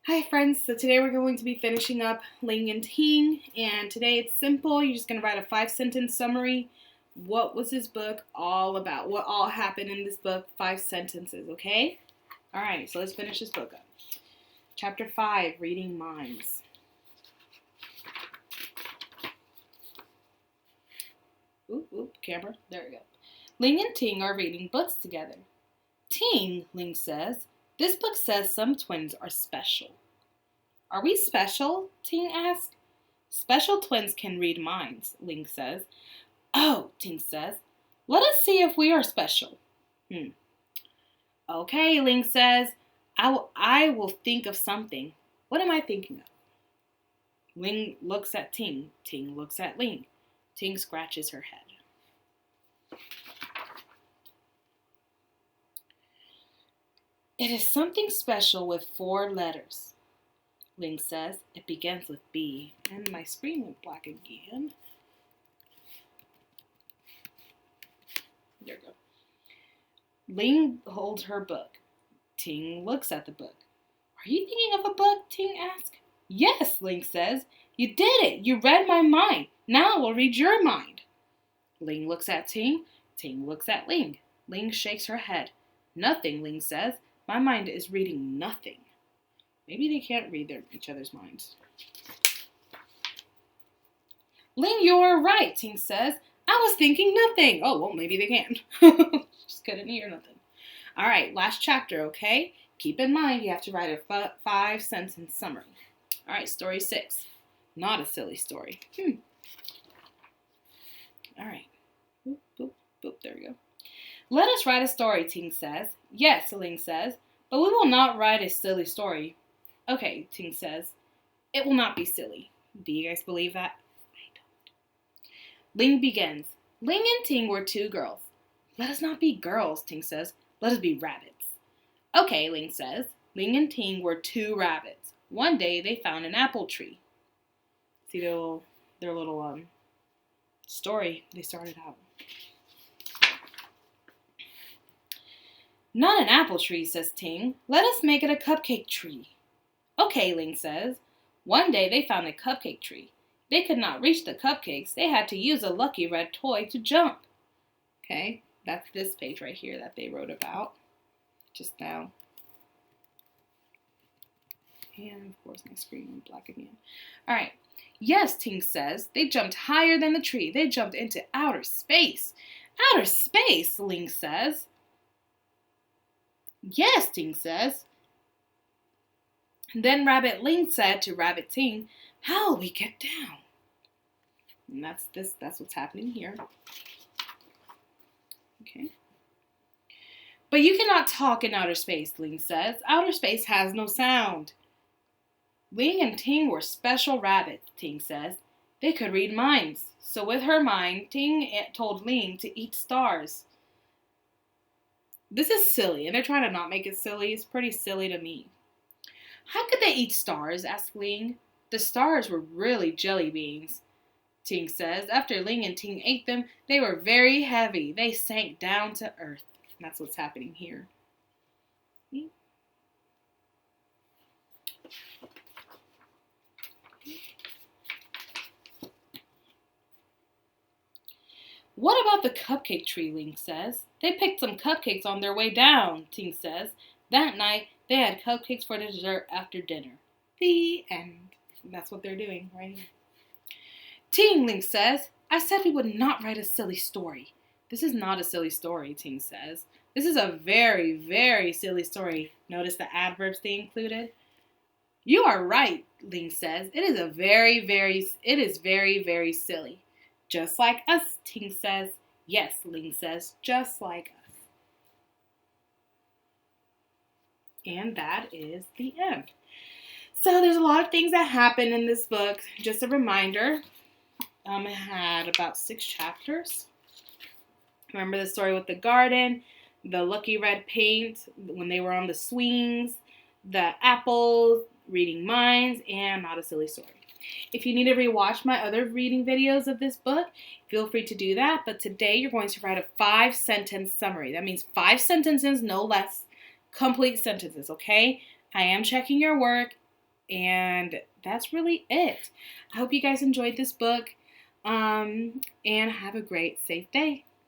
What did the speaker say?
Hi friends, so today we're going to be finishing up Ling and Ting, and today it's simple. You're just going to write a 5-sentence summary. What was this book all about? What all happened in this book? 5 sentences, okay? Alright, so let's finish this book up. Chapter 5, Reading Minds. Oop, camera, there we go. Ling and Ting are reading books together. Ting, Ling says, this book says some twins are special. Are we special? Ting asked. Special twins can read minds, Ling says. Oh, Ting says. Let us see if we are special. Okay, Ling says. I will think of something. What am I thinking of? Ling looks at Ting. Ting looks at Ling. Ting scratches her head. It is something special with 4 letters. Ling says. It begins with B. And my screen went black again. There we go. Ling holds her book. Ting looks at the book. Are you thinking of a book? Ting asks. Yes, Ling says. You did it. You read my mind. Now we'll read your mind. Ling looks at Ting. Ting looks at Ling. Ling shakes her head. Nothing, Ling says. My mind is reading nothing. Maybe they can't read each other's minds. Ling, you're right, Ting says. I was thinking nothing. Oh, well, maybe they can. Just couldn't hear nothing. All right, last chapter, okay? Keep in mind you have to write a 5-sentence summary. All right, story 6. Not a silly story. All right. Boop, there we go. Let us write a story, Ting says. Yes, Ling says, but we will not write a silly story. Okay, Ting says. It will not be silly. Do you guys believe that? I don't. Ling begins. Ling and Ting were 2 girls. Let us not be girls, Ting says. Let us be rabbits. Okay, Ling says. Ling and Ting were 2 rabbits. One day they found an apple tree. See their little story they started out. Not an apple tree, says Ting. Let us make it a cupcake tree. Okay, Ling says. One day they found a cupcake tree. They could not reach the cupcakes. They had to use a lucky red toy to jump. Okay, that's this page right here that they wrote about just now. And of course my screen went black again. All right. Yes, Ting says. They jumped higher than the tree. They jumped into outer space. Outer space, Ling says. Yes, Ting says. And then Rabbit Ling said to Rabbit Ting, how will we get down? And that's what's happening here. Okay. But you cannot talk in outer space, Ling says. Outer space has no sound. Ling and Ting were special rabbits, Ting says. They could read minds. So with her mind, Ting told Ling to eat stars. This is silly, and they're trying to not make it silly. It's pretty silly to me. How could they eat stars? Asked Ling. The stars were really jelly beans, Ting says. After Ling and Ting ate them, they were very heavy. They sank down to earth. And that's what's happening here. What about the cupcake tree, Ling says. They picked some cupcakes on their way down, Ting says. That night, they had cupcakes for dessert after dinner. The end. And that's what they're doing right here. Ting, Ling says. I said we would not write a silly story. This is not a silly story, Ting says. This is a very, very silly story. Notice the adverbs they included? You are right, Ling says. It is very, very silly. Just like us, Ting says. Yes, Ling says, just like us. And that is the end. So there's a lot of things that happen in this book. Just a reminder, it had about 6 chapters. Remember the story with the garden, the lucky red paint, when they were on the swings, the apples, reading minds, and not a silly story. If you need to rewatch my other reading videos of this book, feel free to do that. But today you're going to write a 5-sentence summary. That means 5 sentences, no less. Complete sentences, okay? I am checking your work. And that's really it. I hope you guys enjoyed this book, and have a great, safe day.